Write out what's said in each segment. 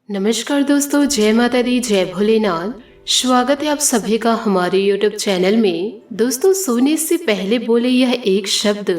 नमस्कार दोस्तों, जय माता दी, जय भोलेनाथ। स्वागत है आप सभी का हमारे YouTube चैनल में। दोस्तों, सोने से पहले बोले यह एक शब्द,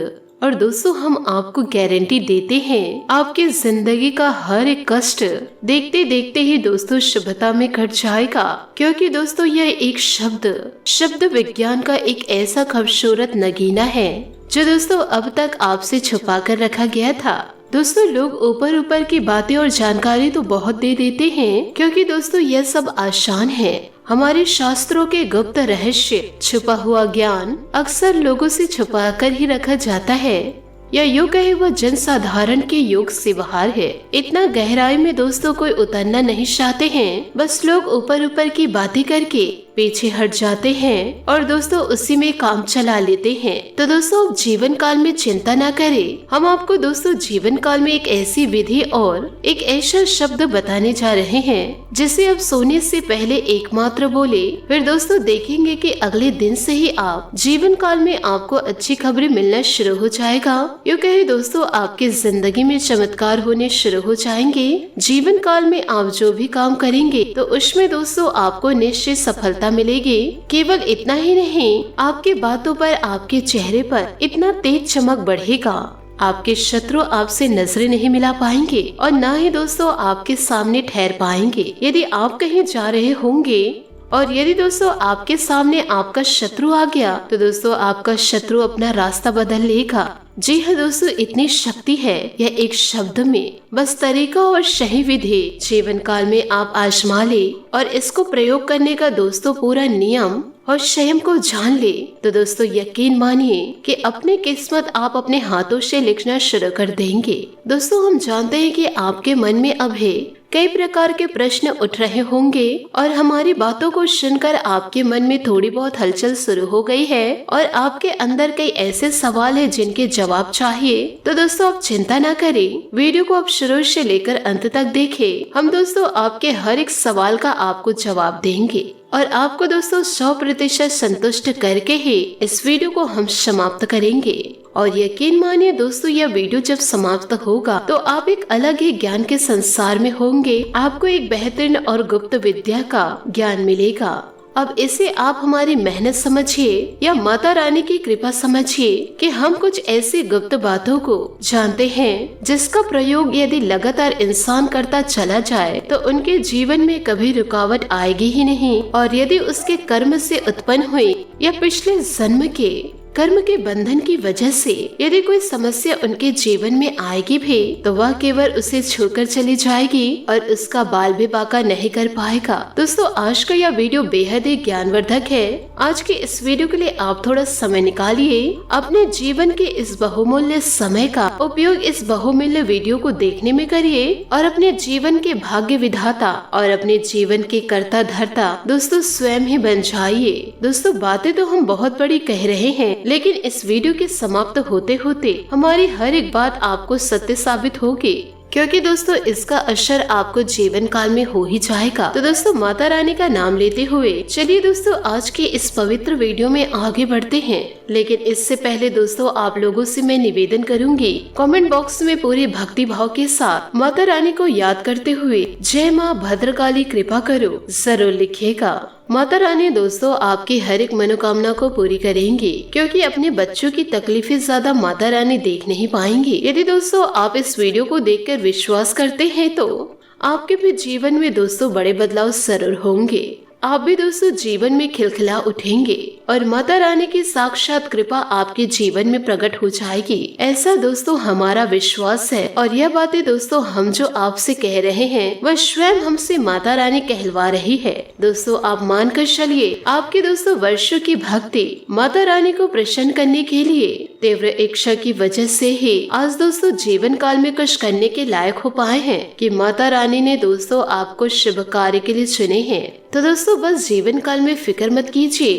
और दोस्तों हम आपको गारंटी देते हैं आपकी जिंदगी का हर एक कष्ट देखते देखते ही दोस्तों शुभता में कट जाएगा। क्योंकि दोस्तों यह एक शब्द विज्ञान का एक ऐसा खूबसूरत नगीना है जो दोस्तों अब तक आपसे छुपा कर रखा गया था। दोस्तों लोग ऊपर ऊपर की बातें और जानकारी तो बहुत दे देते हैं, क्योंकि दोस्तों यह सब आसान है। हमारे शास्त्रों के गुप्त रहस्य, छुपा हुआ ज्ञान अक्सर लोगों से छुपा कर ही रखा जाता है, या यूँ कहे वह जनसाधारण के योग से बाहर है। इतना गहराई में दोस्तों कोई उतरना नहीं चाहते हैं, बस लोग ऊपर ऊपर की बातें करके पीछे हट जाते हैं और दोस्तों उसी में काम चला लेते हैं। तो दोस्तों अब जीवन काल में चिंता ना करें, हम आपको दोस्तों जीवन काल में एक ऐसी विधि और एक ऐसा शब्द बताने जा रहे हैं जिसे अब सोने से पहले एकमात्र बोले, फिर दोस्तों देखेंगे कि अगले दिन से ही आप जीवन काल में आपको अच्छी खबरें मिलना शुरू हो जाएगा। यूँ कहे दोस्तों आपकी जिंदगी में चमत्कार होने शुरू हो जाएंगे। जीवन काल में आप जो भी काम करेंगे तो उसमें दोस्तों आपको निश्चित सफलता मिलेगी। केवल इतना ही नहीं, आपके बातों पर, आपके चेहरे पर इतना तेज चमक बढ़ेगा, आपके शत्रु आपसे नजरें नहीं मिला पाएंगे और न ही दोस्तों आपके सामने ठहर पाएंगे। यदि आप कहीं जा रहे होंगे और यदि दोस्तों आपके सामने आपका शत्रु आ गया तो दोस्तों आपका शत्रु अपना रास्ता बदल लेगा। जी हाँ दोस्तों, इतनी शक्ति है यह एक शब्द में। बस तरीका और सही विधि जीवन काल में आप आजमा ले और इसको प्रयोग करने का दोस्तों पूरा नियम और संयम को जान ले तो दोस्तों यकीन मानिए कि अपनी किस्मत आप अपने हाथों से लिखना शुरू कर देंगे। दोस्तों हम जानते हैं कि आपके मन में अब है कई प्रकार के प्रश्न उठ रहे होंगे और हमारी बातों को सुनकर आपके मन में थोड़ी बहुत हलचल शुरू हो गई है और आपके अंदर कई ऐसे सवाल हैं जिनके जवाब चाहिए। तो दोस्तों आप चिंता ना करें, वीडियो को आप शुरू से लेकर अंत तक देखें। हम दोस्तों आपके हर एक सवाल का आपको जवाब देंगे और आपको दोस्तों 100% संतुष्ट करके ही इस वीडियो को हम समाप्त करेंगे। और यकीन मानिए दोस्तों यह वीडियो जब समाप्त होगा तो आप एक अलग ही ज्ञान के संसार में होंगे। आपको एक बेहतरीन और गुप्त विद्या का ज्ञान मिलेगा। अब इसे आप हमारी मेहनत समझिए या माता रानी की कृपा समझिए कि हम कुछ ऐसी गुप्त बातों को जानते हैं जिसका प्रयोग यदि लगातार इंसान करता चला जाए तो उनके जीवन में कभी रुकावट आएगी ही नहीं। और यदि उसके कर्म से उत्पन्न हुई या पिछले जन्म के कर्म के बंधन की वजह से यदि कोई समस्या उनके जीवन में आएगी भी तो वह केवल उसे छोड़कर चली जाएगी और उसका बाल भी बाका नहीं कर पाएगा। दोस्तों आज का यह वीडियो बेहद ही ज्ञानवर्धक है। आज के इस वीडियो के लिए आप थोड़ा समय निकालिए, अपने जीवन के इस बहुमूल्य समय का उपयोग इस बहुमूल्य वीडियो को देखने में करिए और अपने जीवन के भाग्य विधाता और अपने जीवन के कर्ता धर्ता दोस्तों स्वयं ही बन जाइए। दोस्तों बातें तो हम बहुत बड़ी कह रहे हैं, लेकिन इस वीडियो के समाप्त होते होते हमारी हर एक बात आपको सत्य साबित होगी, क्योंकि दोस्तों इसका असर आपको जीवन काल में हो ही जाएगा। तो दोस्तों माता रानी का नाम लेते हुए चलिए दोस्तों आज की इस पवित्र वीडियो में आगे बढ़ते हैं। लेकिन इससे पहले दोस्तों आप लोगों से मैं निवेदन करूंगी, कमेंट बॉक्स में पूरे भक्ति भाव के साथ माता रानी को याद करते हुए जय माँ भद्रकाली कृपा करो जरूर लिखिएगा। माता रानी दोस्तों आपकी हर एक मनोकामना को पूरी करेंगी, क्योंकि अपने बच्चों की तकलीफें ज्यादा माता रानी देख नहीं पाएंगी। यदि दोस्तों आप इस वीडियो को देखकर विश्वास करते हैं तो आपके भी जीवन में दोस्तों बड़े बदलाव जरूर होंगे। आप भी दोस्तों जीवन में खिलखिला उठेंगे और माता रानी की साक्षात कृपा आपके जीवन में प्रकट हो जाएगी। ऐसा दोस्तों हमारा विश्वास है और यह बातें दोस्तों हम जो आपसे कह रहे हैं वह स्वयं हमसे माता रानी कहलवा रही है। दोस्तों आप मानकर चलिए, आपके दोस्तों वर्षों की भक्ति माता रानी को प्रसन्न करने के लिए तीव्र इच्छा की वजह से ही आज दोस्तों जीवन काल में कुछ करने के लायक हो पाए हैं कि माता रानी ने दोस्तों आपको शुभ कार्य के लिए चुने हैं। तो दोस्तों बस जीवन काल में फिक्र मत कीजिए,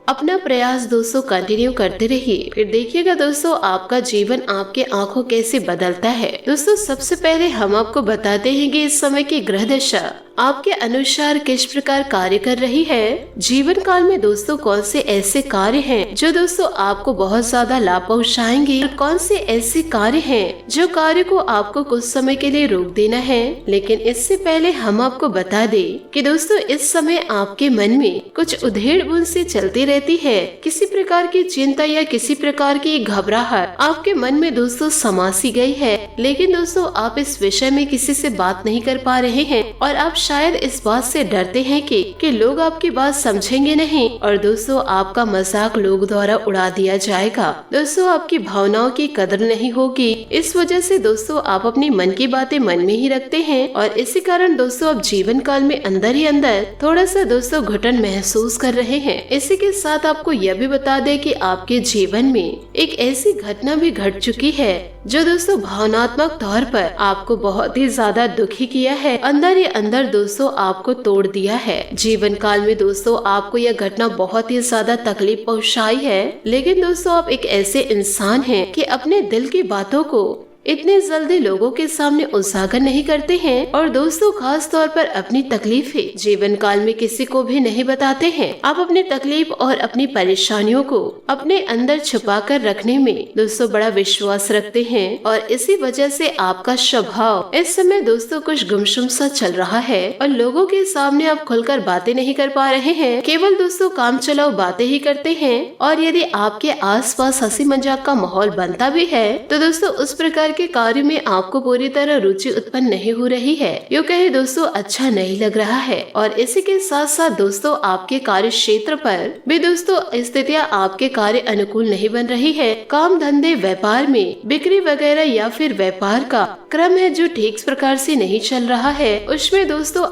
अपना प्रयास दोस्तों कंटिन्यू करते रहिए, फिर देखिएगा दोस्तों आपका जीवन आपके आंखों कैसे बदलता है। दोस्तों सबसे पहले हम आपको बताते हैं कि इस समय की ग्रह दशा आपके अनुसार किस प्रकार कार्य कर रही है। जीवन काल में दोस्तों कौन से ऐसे कार्य हैं जो दोस्तों आपको बहुत ज्यादा लाभ पहुँचाएंगे, कौन से ऐसे कार्य हैं जो कार्य को आपको कुछ समय के लिए रोक देना है। लेकिन इससे पहले हम आपको बता दें कि दोस्तों इस समय आपके मन में कुछ उधेड़-बुन सी चलती रहती है। किसी प्रकार की चिंता या किसी प्रकार की घबराहट आपके मन में दोस्तों समा सी गई है। लेकिन दोस्तों आप इस विषय में किसी से बात नहीं कर पा रहे हैं और आप शायद इस बात से डरते हैं कि लोग आपकी बात समझेंगे नहीं और दोस्तों आपका मजाक लोग द्वारा उड़ा दिया जाएगा। दोस्तों आपकी भावनाओं की कदर नहीं होगी। इस वजह से दोस्तों आप अपनी मन की बातें मन में ही रखते हैं और इसी कारण दोस्तों आप जीवन काल में अंदर ही अंदर थोड़ा सा दोस्तों घुटन महसूस कर रहे हैं। इसी के साथ आपको यह भी बता दें कि आपके जीवन में एक ऐसी घटना भी घट चुकी है जो दोस्तों भावनात्मक तौर पर आपको बहुत ही ज्यादा दुखी किया है, अंदर ही अंदर दोस्तों आपको तोड़ दिया है। जीवन काल में दोस्तों आपको यह घटना बहुत ही ज्यादा तकलीफ पहुंचाई है। लेकिन दोस्तों आप एक ऐसे इंसान हैं कि अपने दिल की बातों को इतने जल्दी लोगों के सामने उजागर नहीं करते हैं और दोस्तों खास तौर पर अपनी तकलीफें जीवन काल में किसी को भी नहीं बताते हैं। आप अपनी तकलीफ और अपनी परेशानियों को अपने अंदर छुपा कर रखने में दोस्तों बड़ा विश्वास रखते हैं और इसी वजह से आपका स्वभाव इस समय दोस्तों कुछ गुमसुम सा चल रहा है और लोगों के सामने आप खुलकर बातें नहीं कर पा रहे हैं, केवल दोस्तों काम चलाओ बातें ही करते हैं। और यदि आपके आसपास हंसी मजाक का माहौल बनता भी है तो दोस्तों उस प्रकार के कार्य में आपको पूरी तरह रुचि उत्पन्न नहीं हो रही है, यूँ कहे दोस्तों अच्छा नहीं लग रहा है। और इसी के साथ साथ दोस्तों आपके कार्य क्षेत्र पर भी दोस्तों स्थितियाँ आपके कार्य अनुकूल नहीं बन रही है। काम धंधे व्यापार में बिक्री वगैरह या फिर व्यापार का क्रम है जो ठीक प्रकार से नहीं चल रहा है, उसमें दोस्तों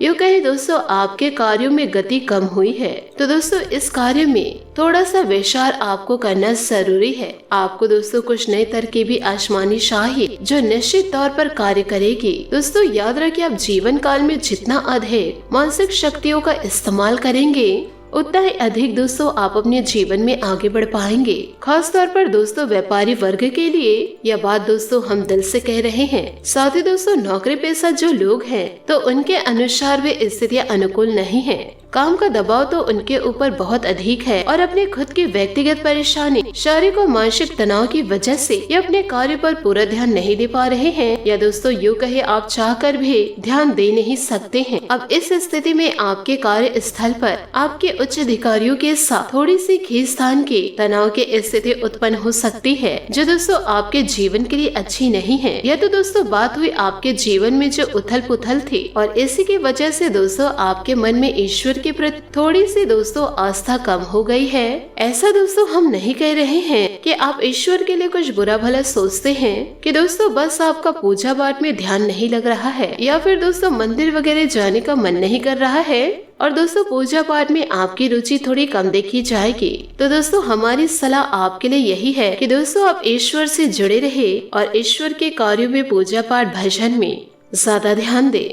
यूँ कहे दोस्तों आपके कार्यों में गति कम हुई है। तो दोस्तों इस कार्य में थोड़ा सा विचार आपको करना जरूरी है। आपको दोस्तों कुछ नई तरकीबी आजमानी चाहिए जो निश्चित तौर पर कार्य करेगी। दोस्तों याद रखिए आप जीवन काल में जितना अधिक मानसिक शक्तियों का इस्तेमाल करेंगे उतना ही अधिक दोस्तों आप अपने जीवन में आगे बढ़ पाएंगे। खास तौर पर दोस्तों व्यापारी वर्ग के लिए यह बात दोस्तों हम दिल से कह रहे हैं। साथ ही दोस्तों नौकरी पेशा जो लोग हैं तो उनके अनुसार वे स्थितियाँ अनुकूल नहीं है। काम का दबाव तो उनके ऊपर बहुत अधिक है और अपने खुद की व्यक्तिगत परेशानी शारीरिक और मानसिक तनाव की वजह से ये अपने कार्य पर पूरा ध्यान नहीं दे पा रहे हैं या दोस्तों यूँ कहे आप चाहकर भी ध्यान दे नहीं सकते हैं। अब इस स्थिति में आपके कार्य स्थल पर आपके उच्च अधिकारियों के साथ थोड़ी सी खींचतान के तनाव की स्थिति उत्पन्न हो सकती है जो दोस्तों आपके जीवन के लिए अच्छी नहीं है। यह तो दोस्तों बात हुई आपके जीवन में जो उथल पुथल थी और इसी की वजह से दोस्तों आपके मन में ईश्वर के प्रति थोड़ी सी दोस्तों आस्था कम हो गई है। ऐसा दोस्तों हम नहीं कह रहे हैं कि आप ईश्वर के लिए कुछ बुरा भला सोचते हैं कि दोस्तों बस आपका पूजा पाठ में ध्यान नहीं लग रहा है या फिर दोस्तों मंदिर वगैरह जाने का मन नहीं कर रहा है और दोस्तों पूजा पाठ में आपकी रुचि थोड़ी कम देखी जाएगी। तो दोस्तों हमारी सलाह आपके लिए यही है कि दोस्तों आप ईश्वर से जुड़े रहे और ईश्वर के कार्यों में पूजा पाठ भजन में ज्यादा ध्यान दें।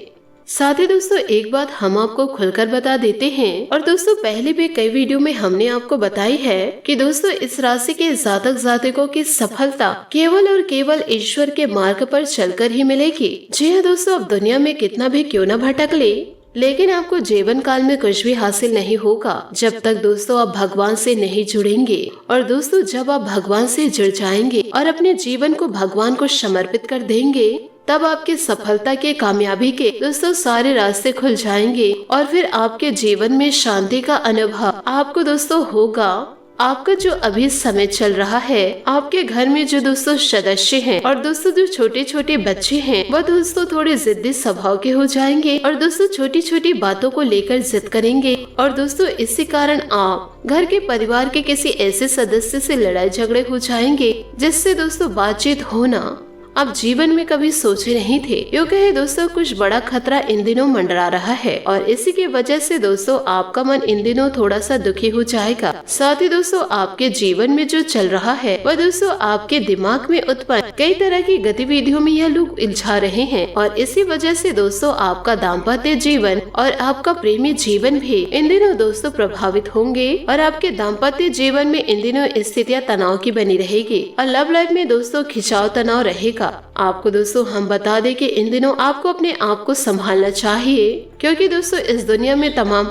साथ ही दोस्तों एक बात हम आपको खुलकर बता देते हैं और दोस्तों पहले भी कई वीडियो में हमने आपको बताई है कि दोस्तों इस राशि के जातक जातकों की सफलता केवल और केवल ईश्वर के मार्ग पर चलकर ही मिलेगी। जी हाँ दोस्तों अब दुनिया में कितना भी क्यों न भटक ले लेकिन आपको जीवन काल में कुछ भी हासिल नहीं होगा जब तक दोस्तों आप भगवान से नहीं जुड़ेंगे। और दोस्तों जब आप भगवान से जुड़ जाएंगे और अपने जीवन को भगवान को समर्पित कर देंगे तब आपकी सफलता के कामयाबी के दोस्तों सारे रास्ते खुल जाएंगे और फिर आपके जीवन में शांति का अनुभव आपको दोस्तों होगा। आपका जो अभी समय चल रहा है आपके घर में जो दोस्तों सदस्य हैं और दोस्तों जो छोटे छोटे बच्चे हैं वह दोस्तों थोड़े जिद्दी स्वभाव के हो जाएंगे और दोस्तों छोटी छोटी बातों को लेकर जिद करेंगे और दोस्तों इसी कारण आप घर के परिवार के किसी ऐसे सदस्य से लड़ाई झगड़े हो जाएंगे जिससे दोस्तों बातचीत होना आप जीवन में कभी सोचे नहीं थे। यूँ कहे दोस्तों कुछ बड़ा खतरा इन दिनों मंडरा रहा है और इसी की वजह से दोस्तों आपका मन इन दिनों थोड़ा सा दुखी हो जाएगा। साथ ही दोस्तों आपके जीवन में जो चल रहा है वह दोस्तों आपके दिमाग में उत्पन्न कई तरह की गतिविधियों में यह लोग उलझा रहे हैं और इसी वजह से दोस्तों आपका दाम्पत्य जीवन और आपका प्रेमी जीवन भी इन दिनों दोस्तों प्रभावित होंगे और आपके दाम्पत्य जीवन में इन दिनों स्थितियाँ तनाव की बनी रहेगी और लव लाइफ में दोस्तों खिंचाव तनाव रहेगा। आपको दोस्तों हम बता दें कि इन दिनों आपको अपने आप को संभालना चाहिए, क्योंकि दोस्तों इस दुनिया में तमाम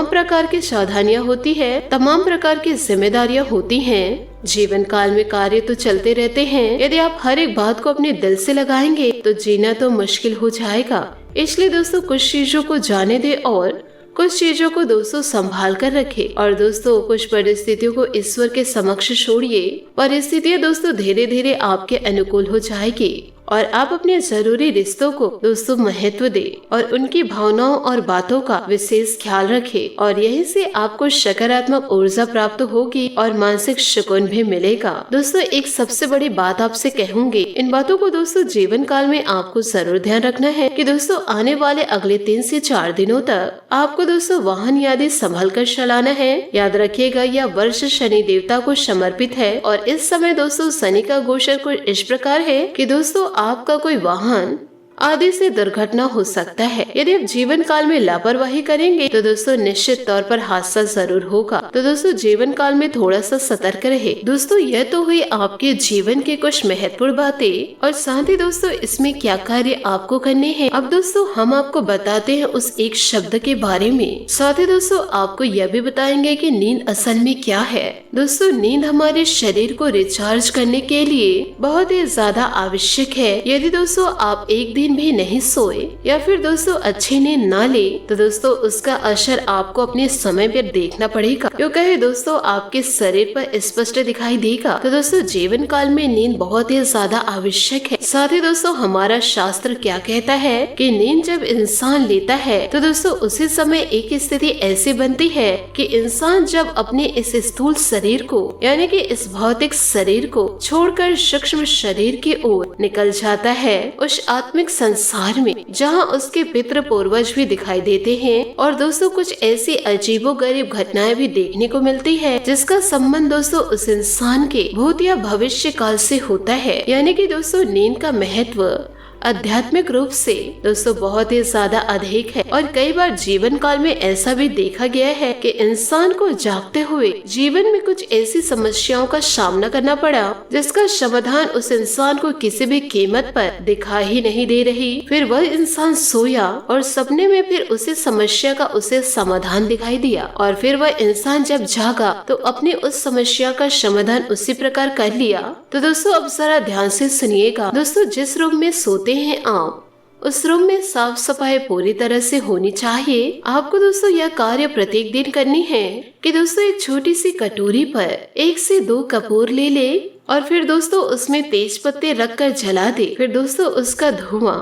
प्रकार की सावधानियां होती है, तमाम प्रकार की जिम्मेदारियां होती हैं। जीवन काल में कार्य तो चलते रहते हैं। यदि आप हर एक बात को अपने दिल से लगाएंगे तो जीना तो मुश्किल हो जाएगा। इसलिए दोस्तों कुछ चीजों को जाने दे और कुछ चीजों को दोस्तों संभाल कर रखे। और दोस्तों कुछ परिस्थितियों को ईश्वर के समक्ष छोड़िए। परिस्थितियां दोस्तों धीरे धीरे आपके अनुकूल हो जाएगी और आप अपने जरूरी रिश्तों को दोस्तों महत्व दे और उनकी भावनाओं और बातों का विशेष ख्याल रखे। और यहीं से आपको सकारात्मक ऊर्जा प्राप्त होगी और मानसिक सुकून भी मिलेगा। दोस्तों एक सबसे बड़ी बात आपसे कहूंगी, इन बातों को दोस्तों जीवन काल में आपको जरूर ध्यान रखना है कि दोस्तों आने वाले अगले 3 से 4 दिनों तक आपको दोस्तों वाहन आदि संभल कर चलाना है। याद रखिएगा यह वर्ष शनि देवता को समर्पित है और इस समय दोस्तों शनि का गोचर कुछ इस प्रकार है कि दोस्तों आपका कोई वाहन आदि से दुर्घटना हो सकता है। यदि आप जीवन काल में लापरवाही करेंगे तो दोस्तों निश्चित तौर पर हादसा जरूर होगा। तो दोस्तों जीवन काल में थोड़ा सा सतर्क रहे। दोस्तों यह तो हुई आपके जीवन के कुछ महत्वपूर्ण बातें और साथ ही दोस्तों इसमें क्या कार्य आपको करने हैं। अब दोस्तों हम आपको बताते हैं उस एक शब्द के बारे में। साथ ही दोस्तों आपको यह भी बताएंगे कि नींद असल में क्या है। दोस्तों नींद हमारे शरीर को रिचार्ज करने के लिए बहुत ही ज्यादा आवश्यक है। यदि दोस्तों आप एक दिन भी नहीं सोए या फिर दोस्तों अच्छी नींद ना ले तो दोस्तों उसका असर आपको अपने समय पर देखना पड़ेगा, क्योंकि दोस्तों आपके शरीर पर स्पष्ट दिखाई देगा। तो दोस्तों जीवन काल में नींद बहुत ही ज्यादा आवश्यक है। साथ ही दोस्तों हमारा शास्त्र क्या कहता है कि नींद जब इंसान लेता है तो दोस्तों उसी समय एक स्थिति ऐसी बनती है कि इंसान जब अपने इस स्थूल शरीर को यानी कि इस भौतिक शरीर को छोड़कर सूक्ष्म शरीर की ओर निकल जाता है, उस आत्मिक संसार में जहां उसके पितृ पूर्वज भी दिखाई देते हैं। और दोस्तों कुछ ऐसी अजीबोगरीब घटनाएं भी देखने को मिलती है जिसका संबंध दोस्तों उस इंसान के भूत या भविष्य काल से होता है। यानी कि दोस्तों नींद का महत्व आध्यात्मिक रूप से दोस्तों बहुत ही ज्यादा अधिक है। और कई बार जीवन काल में ऐसा भी देखा गया है कि इंसान को जागते हुए जीवन में कुछ ऐसी समस्याओं का सामना करना पड़ा जिसका समाधान उस इंसान को किसी भी कीमत पर दिखाई ही नहीं दे रही। फिर वह इंसान सोया और सपने में फिर उसी समस्या का उसे समाधान दिखाई दिया और फिर वह इंसान जब जागा तो अपनी उस समस्या का समाधान उसी प्रकार कर लिया। तो दोस्तों अब जरा ध्यान से सुनिएगा। दोस्तों जिस रूम में सोते हैं आप उस रूम में साफ सफाई पूरी तरह से होनी चाहिए। आपको दोस्तों यह कार्य प्रत्येक दिन करनी है कि दोस्तों एक छोटी सी कटोरी पर 1 से 2 कपूर ले ले और फिर दोस्तों उसमें तेज पत्ते रख कर जला दे। फिर दोस्तों उसका धुआं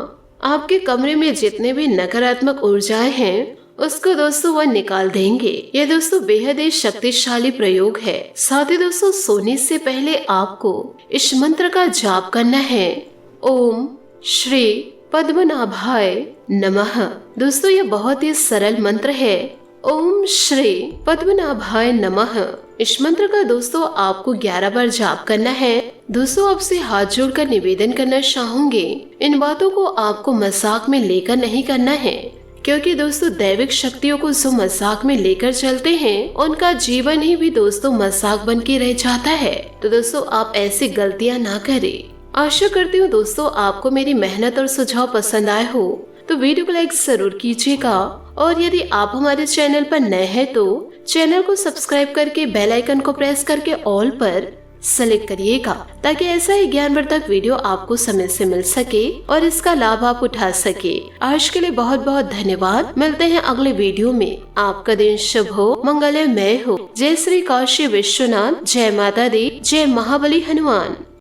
आपके कमरे में जितने भी नकारात्मक ऊर्जाएं हैं उसको दोस्तों वह निकाल देंगे। यह दोस्तों बेहद ही शक्तिशाली प्रयोग है। साथ ही दोस्तों सोने से पहले आपको इस मंत्र का जाप करना है, ओम श्री पद्मनाभाय नमः। दोस्तों ये बहुत ही सरल मंत्र है, ओम श्री पद्मनाभाय नमः। इस मंत्र का दोस्तों आपको 11 बार जाप करना है। दोस्तों आपसे हाथ जोड़कर निवेदन करना चाहूंगी, इन बातों को आपको मजाक में लेकर नहीं करना है, क्योंकि दोस्तों दैविक शक्तियों को जो मजाक में लेकर चलते हैं उनका जीवन ही भी दोस्तों मजाक बन के रह जाता है। तो दोस्तों आप ऐसी गलतियां ना करें। आशा करती हूँ दोस्तों आपको मेरी मेहनत और सुझाव पसंद आए हो तो वीडियो को लाइक जरूर कीजिएगा। और यदि आप हमारे चैनल पर नए हैं तो चैनल को सब्सक्राइब करके बेल आइकन को प्रेस करके ऑल पर सेलेक्ट करिएगा, ताकि ऐसा ही ज्ञानवर्धक वीडियो आपको समय से मिल सके और इसका लाभ आप उठा सके। आज के लिए बहुत बहुत धन्यवाद। मिलते हैं अगले वीडियो में। आपका दिन शुभ हो, मंगलमय हो। जय श्री काशी विश्वनाथ, जय माता दी, जय महाबली हनुमान।